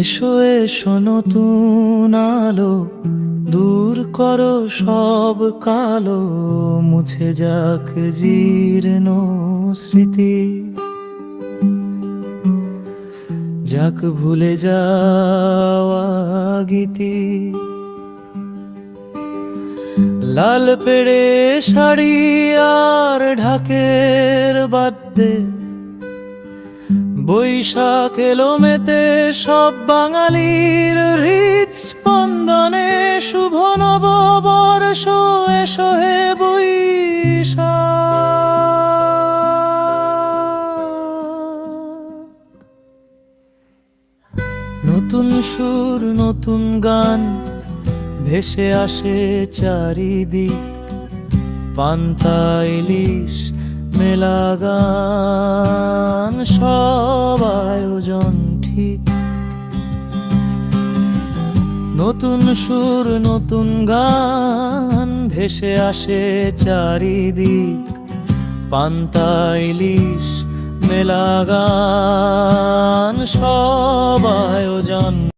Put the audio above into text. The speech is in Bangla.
এসো এসো নতুন আলো, দূর করো সব কালো, মুছে যাক জীর্ণ স্মৃতি। যাক ভুলে যাওয়া গীতি। লাল পেড়ে শাড়ি আর ঢাকের বাদ্যে বৈশাখ এলো মেতে সব বাঙালির হৃদ স্পন্দনে। শুভ নববর্ষ এসো হে বৈশাখ। নতুন সুর নতুন গান ভেসে আসে চারিদিক, পান্তা ইলিশ মেলা গান সব আয়োজন ঠিক। নতুন সুর নতুন গান ভেসে আসে চারিদিক, পান্তা ইলিশ মেলা গান সব আয়োজন।